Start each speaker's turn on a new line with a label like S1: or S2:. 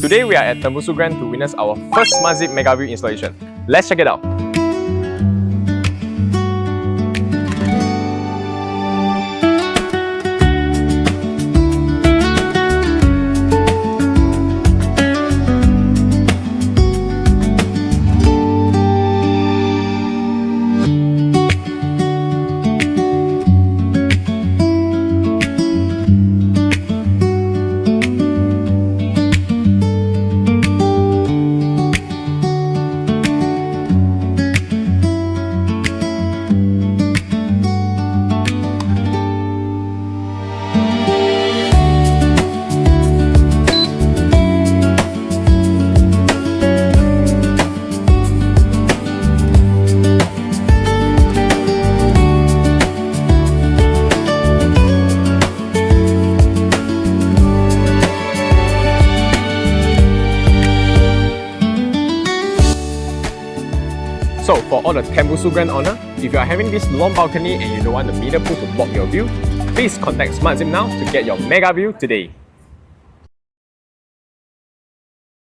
S1: Today we are at Tembusu Grand to witness our first SmartZip Megaview installation. Let's check it out. So for all the Tembusu Grand owner, if you are having this long balcony and you don't want the meter pool to block your view, please contact SmartZip now to get your Megaview today.